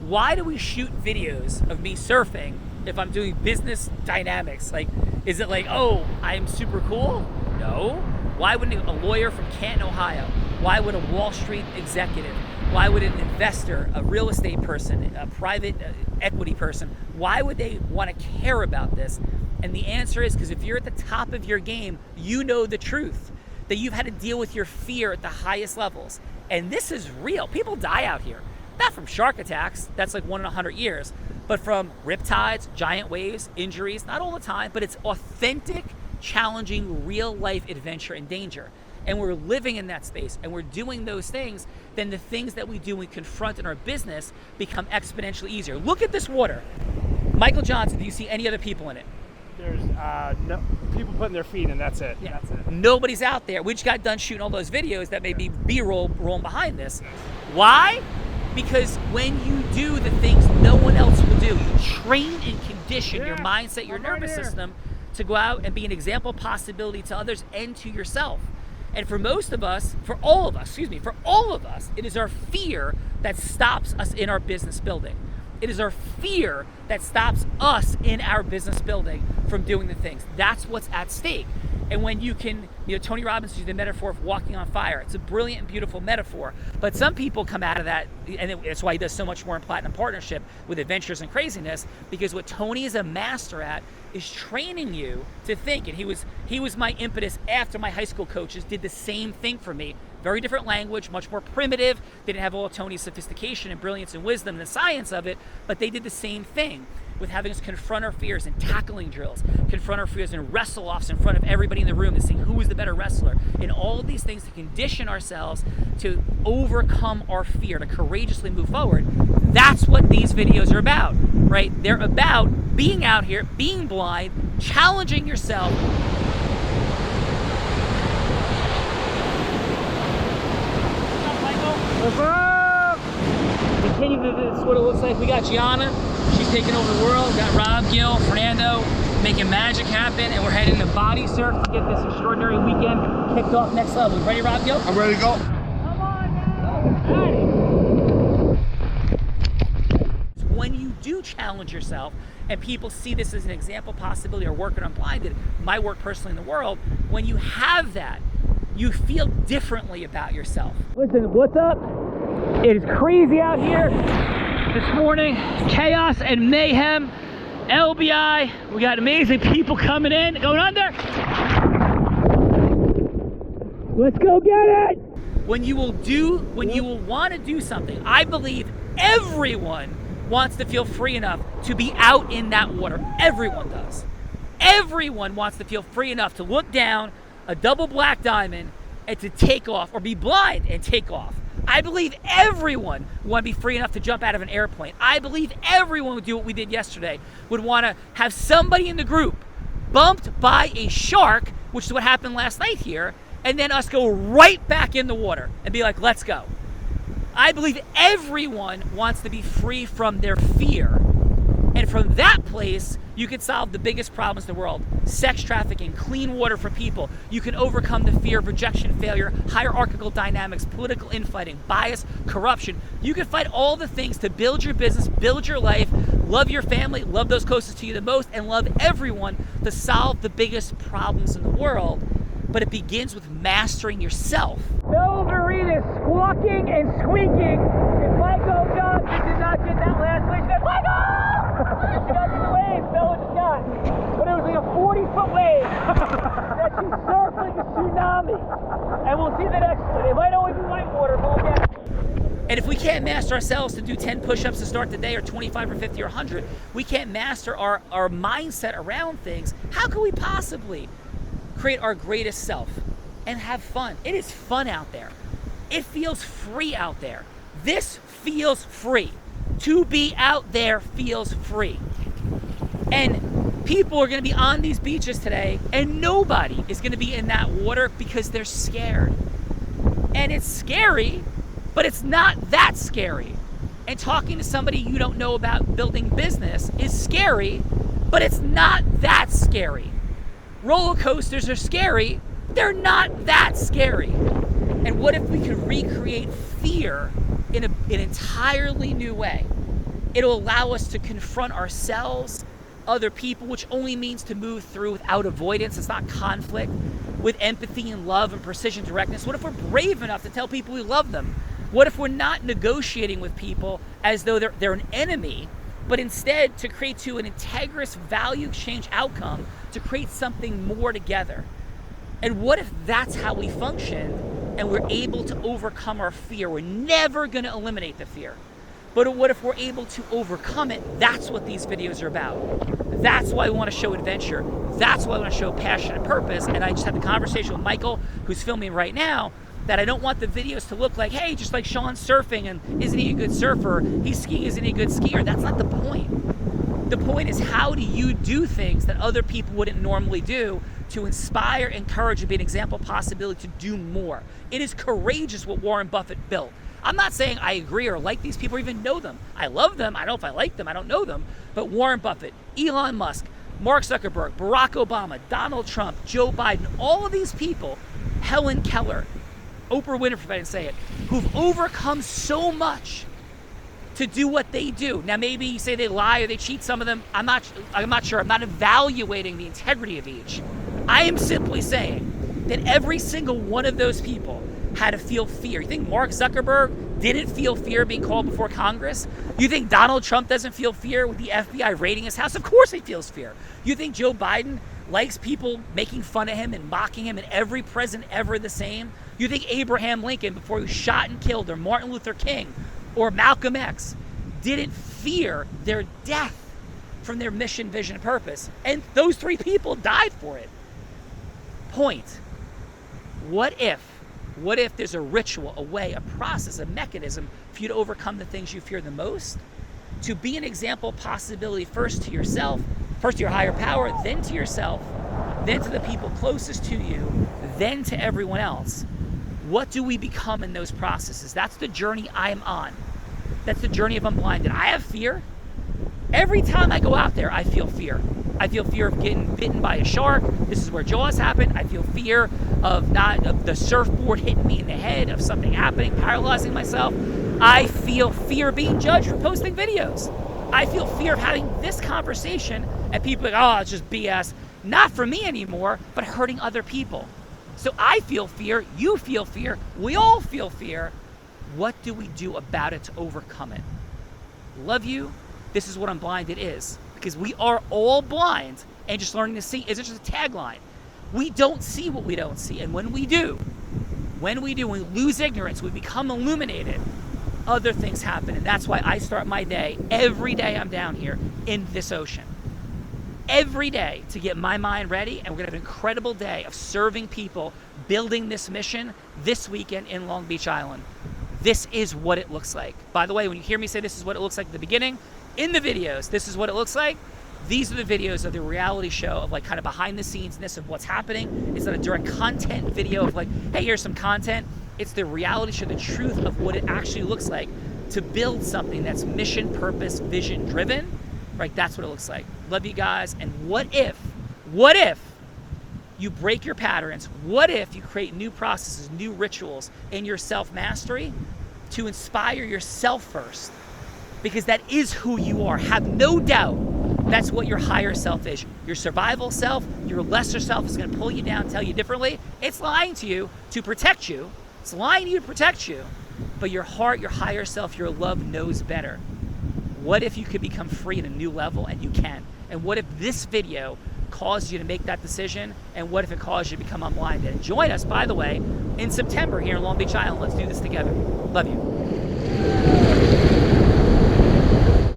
why do we shoot videos of me surfing if I'm doing business dynamics? Like, is it like, oh, I'm super cool? No. Why would a lawyer from Canton, Ohio? Why would a Wall Street executive? Why would an investor, a real estate person, a private equity person, why would they want to care about this? And the answer is because if you're at the top of your game, you know the truth, that you've had to deal with your fear at the highest levels. And this is real. People die out here. Not from shark attacks, that's like 1 in 100 years, but from riptides, giant waves, injuries, not all the time, but it's authentic, challenging, real life adventure and danger. And we're living in that space and we're doing those things, then the things that we do and we confront in our business become exponentially easier. Look at this water. Michael Johnson, do you see any other people in it? There's no people putting their feet in, that's it. Yeah. That's it. Nobody's out there. We just got done shooting all those videos that may be B-roll rolling behind this. Why? Because when you do the things no one else will do, you train and condition your mindset, your nervous system to go out and be an example of possibility to others and to yourself. And for most of us, for all of us, it is our fear that stops us in our business building. It is our fear that stops us in our business building from doing the things. That's what's at stake. And when you can, Tony Robbins used the metaphor of walking on fire. It's a brilliant and beautiful metaphor. But some people come out of that, and that's why he does so much more in Platinum Partnership with adventures and craziness, because what Tony is a master at is training you to think. And he was my impetus after my high school coaches did the same thing for me. Very different language, much more primitive. They didn't have all Tony's sophistication and brilliance and wisdom and the science of it, but they did the same thing with having us confront our fears and tackling drills, confront our fears and wrestle offs in front of everybody in the room and see who is the better wrestler, and all of these things to condition ourselves to overcome our fear, to courageously move forward. That's what these videos are about, right? They're about being out here, being blind, challenging yourself. What's up? Continue to this is what it looks like. We got Gianna. She's taking over the world. We got Rob, Gil, Fernando making magic happen, and we're heading to Body Surf to get this extraordinary weekend kicked off next level. Ready, Rob, Gil? I'm ready to go. Come on now. When you do challenge yourself, and people see this as an example possibility or working Unblinded, my work personally in the world, when you have that, you feel differently about yourself. Listen, what's up? It is crazy out here this morning. Chaos and mayhem. LBI. We got amazing people coming in, going under. Let's go get it. When you will want to do something, I believe everyone wants to feel free enough to be out in that water. Everyone does. Everyone wants to feel free enough to look down a double black diamond and to take off, or be blind and take off. I believe everyone would want to be free enough to jump out of an airplane. I believe everyone would do what we did yesterday, would want to have somebody in the group bumped by a shark, which is what happened last night here, and then us go right back in the water and be like, let's go. I believe everyone wants to be free from their fear. And from that place, you can solve the biggest problems in the world. Sex trafficking, clean water for people. You can overcome the fear of rejection, failure, hierarchical dynamics, political infighting, bias, corruption. You can fight all the things to build your business, build your life, love your family, love those closest to you the most, and love everyone to solve the biggest problems in the world. But it begins with mastering yourself. Bill Verita squawking and squeaking. If Michael Johnson did not get that last place, then Michael! You got the wave Bella just got. But it was like a 40-foot wave that she surfed like a tsunami. And we'll see the next one. It might always be white water, but we'll get it. And if we can't master ourselves to do 10 push-ups to start the day, or 25 or 50 or 100, we can't master our mindset around things, how can we possibly create our greatest self and have fun? It is fun out there. It feels free out there. This feels free. To be out there feels free. And people are going to be on these beaches today, and nobody is going to be in that water because they're scared. And it's scary, but it's not that scary. And talking to somebody you don't know about building business is scary, but it's not that scary. Roller coasters are scary, they're not that scary. And what if we could recreate fear in an entirely new way? It'll allow us to confront ourselves, other people, which only means to move through without avoidance. It's not conflict, with empathy and love and precision directness. What if we're brave enough to tell people we love them? What if we're not negotiating with people as though they're an enemy, but instead to create to an integrous value exchange outcome to create something more together? And what if that's how we function and we're able to overcome our fear? We're never going to eliminate the fear. But what if we're able to overcome it? That's what these videos are about. That's why I want to show adventure. That's why I want to show passion and purpose. And I just had the conversation with Michael, who's filming right now, that I don't want the videos to look like, hey, just like Sean's surfing and isn't he a good surfer? He's skiing, isn't he a good skier? That's not the point. The point is, how do you do things that other people wouldn't normally do to inspire, encourage, and be an example possibility to do more? It is courageous what Warren Buffett built. I'm not saying I agree or like these people or even know them. I love them. I don't know if I like them. I don't know them. But Warren Buffett, Elon Musk, Mark Zuckerberg, Barack Obama, Donald Trump, Joe Biden, all of these people, Helen Keller, Oprah Winfrey, if I didn't say it, who've overcome so much to do what they do. Now, maybe you say they lie or they cheat, some of them. I'm not sure. I'm not evaluating the integrity of each. I am simply saying that every single one of those people had to feel fear. You think Mark Zuckerberg didn't feel fear being called before Congress? You think Donald Trump doesn't feel fear with the FBI raiding his house? Of course he feels fear. You think Joe Biden likes people making fun of him and mocking him, and every president ever the same? You think Abraham Lincoln, before he was shot and killed, or Martin Luther King, or Malcolm X, didn't fear their death from their mission, vision, and purpose? And those three people died for it. Point. What if there's a ritual, a way, a process, a mechanism for you to overcome the things you fear the most? To be an example possibility first to yourself, first to your higher power, then to yourself, then to the people closest to you, then to everyone else. What do we become in those processes? That's the journey I'm on. That's the journey of Unblinded. I have fear. Every time I go out there, I feel fear. I feel fear of getting bitten by a shark. This is where Jaws happened. I feel fear of the surfboard hitting me in the head, of something happening, paralyzing myself. I feel fear being judged for posting videos. I feel fear of having this conversation and people are like, oh, it's just BS. Not for me anymore, but hurting other people. So I feel fear, you feel fear, we all feel fear. What do we do about it to overcome it? Love you. This is what Unblinded is. Because we are all blind, and just learning to see isn't just a tagline. We don't see what we don't see. And when we do, when we lose ignorance, we become illuminated, other things happen. And that's why I start my day, every day I'm down here in this ocean. Every day to get my mind ready, and we're gonna have an incredible day of serving people, building this mission this weekend in Long Beach Island. This is what it looks like. By the way, when you hear me say this is what it looks like at the beginning, in the videos, this is what it looks like. These are the videos of the reality show of like kind of behind the scenes-ness of what's happening. It's not a direct content video of like, hey, here's some content. It's the reality show, the truth of what it actually looks like to build something that's mission, purpose, vision driven, right? That's what it looks like. Love you guys. And what if you break your patterns? What if you create new processes, new rituals in your self-mastery to inspire yourself first? Because that is who you are. Have no doubt that's what your higher self is. Your survival self, your lesser self is going to pull you down, tell you differently. It's lying to you to protect you. It's lying to you to protect you. But your heart, your higher self, your love knows better. What if you could become free at a new level? And you can. And what if this video caused you to make that decision? And what if it caused you to become unblinded? And join us, by the way, in September here in Long Beach Island. Let's do this together. Love you.